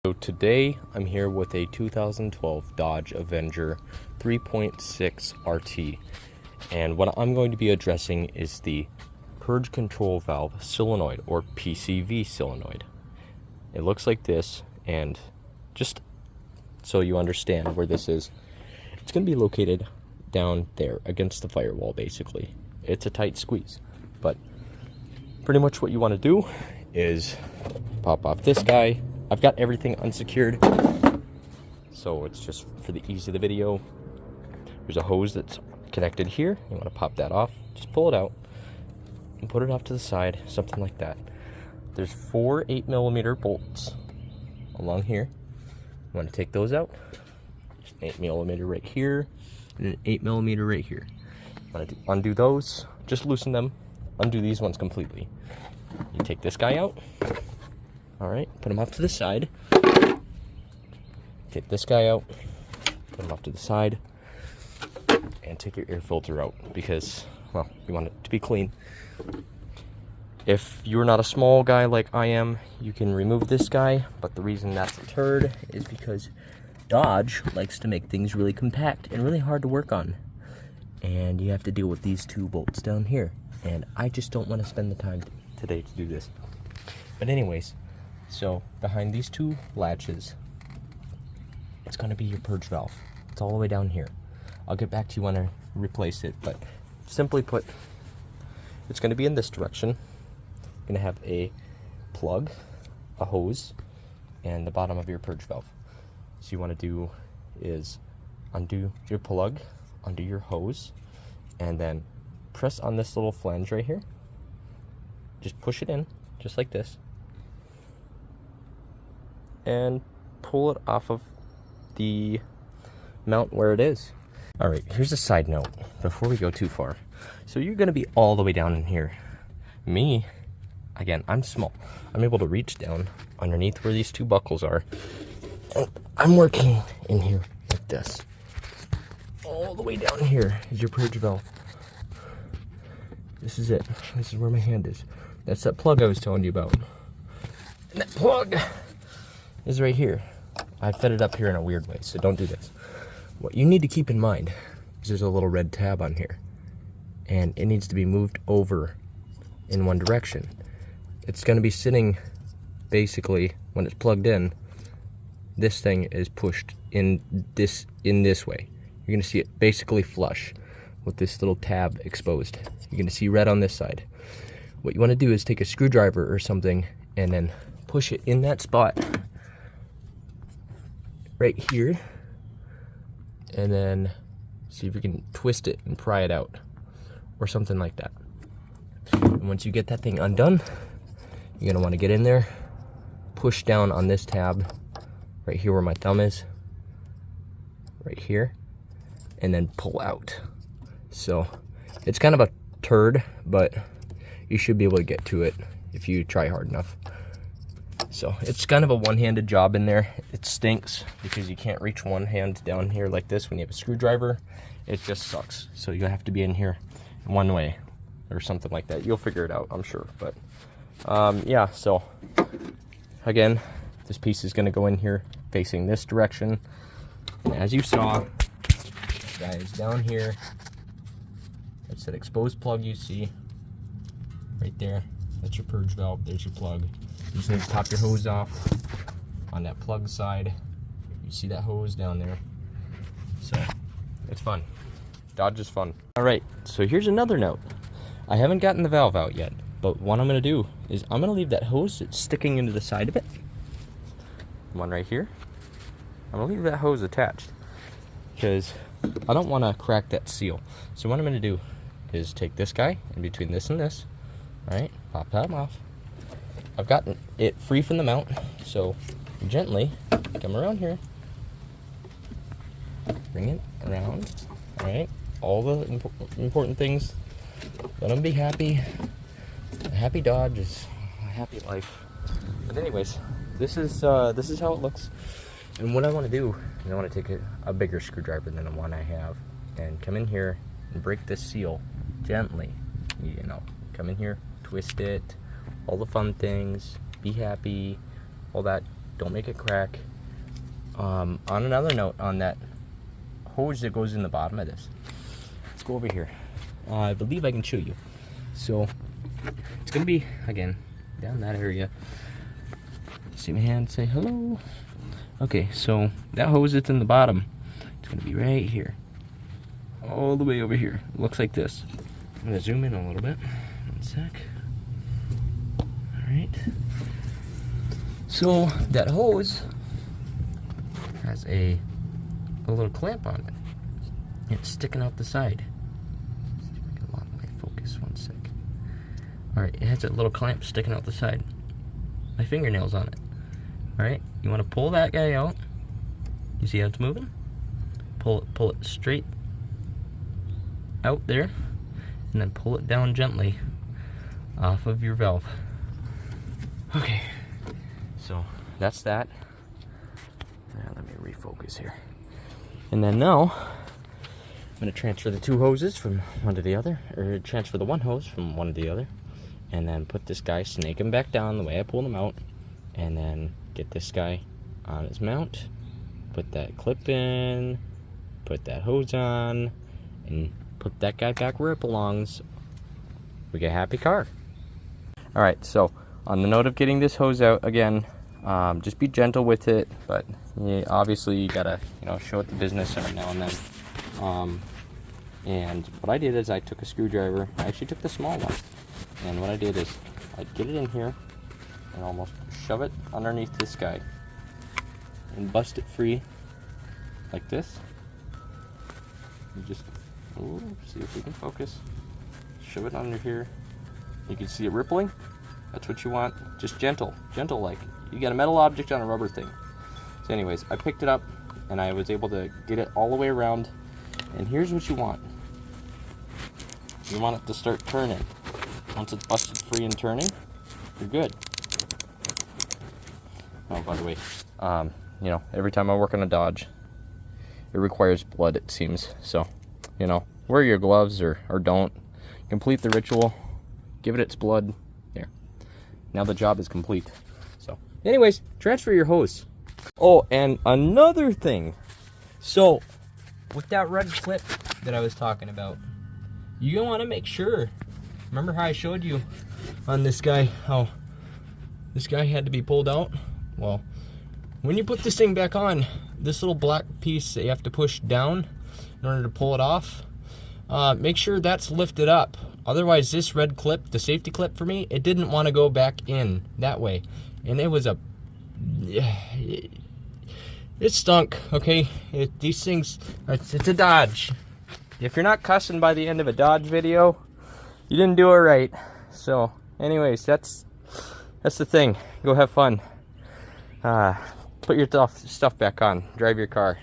So today I'm here with a 2012 Dodge Avenger 3.6 RT, and what I'm going to be addressing is the Purge control valve solenoid, or PCV solenoid. It looks like this, and just so you understand where this is, it's going to be located down there against the firewall. Basically it's a tight squeeze, but pretty much what you want to do is pop off this guy. I've got everything unsecured, so it's just for the ease of the video. There's a hose that's connected here. You want to pop that off, just pull it out and put it off to the side, something like that. There's 4 8mm bolts along here. You want to take those out. There's an 8mm right here and an 8mm right here. You want to undo those, just loosen them, undo these ones completely. You take this guy out. Alright, put him off to the side. Take this guy out, put him off to the side, and take your air filter out because, well, you want it to be clean. If you're not a small guy like I am, you can remove this guy, but the reason that's a turd is because Dodge likes to make things really compact and really hard to work on. And you have to deal with these 2 bolts down here. And I just don't want to spend the time today to do this. But anyways, so behind these 2 latches, it's going to be your purge valve. It's all the way down here. I'll get back to you when I replace it, but simply put, it's going to be in this direction. You're going to have a plug, a hose, and the bottom of your purge valve. So you want to do is undo your plug, undo your hose, and then press on this little flange right here. Just push it in, just like this, and pull it off of the mount where it is. Alright, here's a side note before we go too far. So you're going to be all the way down in here. Me, again, I'm small. I'm able to reach down underneath where these 2 buckles are. And I'm working in here like this. All the way down here is your purge valve. This is it. This is where my hand is. That's that plug I was telling you about. And that plug is right here. I fed it up here in a weird way, so don't do this. What you need to keep in mind is there's a little red tab on here, and it needs to be moved over in one direction. It's going to be sitting, basically, when it's plugged in, this thing is pushed in this way. You're going to see it basically flush with this little tab exposed. You're going to see red on this side. What you want to do is take a screwdriver or something and then push it in that spot right here, and then see if you can twist it and pry it out or something like that. And once you get that thing undone, you're gonna want to get in there, push down on this tab right here where my thumb is, right here, and then pull out. So it's kind of a turd, but you should be able to get to it if you try hard enough. So it's kind of a one-handed job in there. It stinks because you can't reach one hand down here like this when you have a screwdriver. It just sucks. So you have to be in here one way or something like that. You'll figure it out, I'm sure. But yeah, so again, this piece is going to go in here facing this direction. And as you saw, guys, down here, it's that exposed plug you see right there. That's your purge valve. There's your plug. You just need to top your hose off on that plug side. You see that hose down there. So it's fun. Dodge is fun. Alright, so here's another note. I haven't gotten the valve out yet, but what I'm going to do is I'm going to leave that hose that's sticking into the side of it. One right here. I'm going to leave that hose attached because I don't want to crack that seal. So what I'm going to do is take this guy in between this and this. Alright, pop that off. I've gotten it free from the mount, so gently come around here, bring it around. All right, all the important things. Let them be happy. A happy Dodge is a happy life. But anyways, this is how it looks. And what I want to do is I want to take a bigger screwdriver than the one I have and come in here and break this seal gently. You know, come in here, twist it. All the fun things, be happy, all that Don't make it crack. On another note, on that hose that goes in the bottom of this, let's go over here. I believe I can show you. So it's gonna be, again, down that area. See my hand, say hello. Okay, so that hose that's in the bottom, it's gonna be right here, all the way over here. It looks like this. I'm gonna zoom in a little bit. One sec. All right. So that hose has a little clamp on it. It's sticking out the side. Let's see if I can lock my focus. One sec. All right, it has a little clamp sticking out the side. My fingernails on it. All right, you want to pull that guy out. You see how it's moving? Pull it straight out there, and then pull it down gently off of your valve. Okay, so that's that. Now let me refocus here. And then now, I'm gonna transfer the two hoses from one to the other, or transfer the one hose from one to the other, and then put this guy, snake him back down the way I pulled him out, and then get this guy on his mount, put that clip in, put that hose on, and put that guy back where it belongs. We get a happy car. All right, so on the note of getting this hose out, again, just be gentle with it, but yeah, obviously you gotta, show it the business every now and then. And what I did is I took a screwdriver. I actually took the small one, and what I did is I'd get it in here and almost shove it underneath this guy and bust it free like this. You just see if we can focus. Shove it under here. You can see it rippling. That's what you want. Just gentle like. You got a metal object on a rubber thing. So anyways, I picked it up and I was able to get it all the way around. And here's what you want. You want it to start turning. Once it's busted free and turning, you're good. Oh, by the way, every time I work on a Dodge, it requires blood, it seems. So, wear your gloves or don't. Complete the ritual. Give it its blood. There. Now the job is complete. So, anyways, transfer your hose. Oh, and another thing. So, with that red clip that I was talking about, you want to make sure. Remember how I showed you on this guy, how this guy had to be pulled out? Well, when you put this thing back on, this little black piece that you have to push down in order to pull it off, make sure that's lifted up. Otherwise, this red clip, the safety clip for me, it didn't want to go back in that way. And it was it stunk, okay? These things, it's a Dodge. If you're not cussing by the end of a Dodge video, you didn't do it right. So, anyways, that's the thing. Go have fun. Put your stuff back on. Drive your car.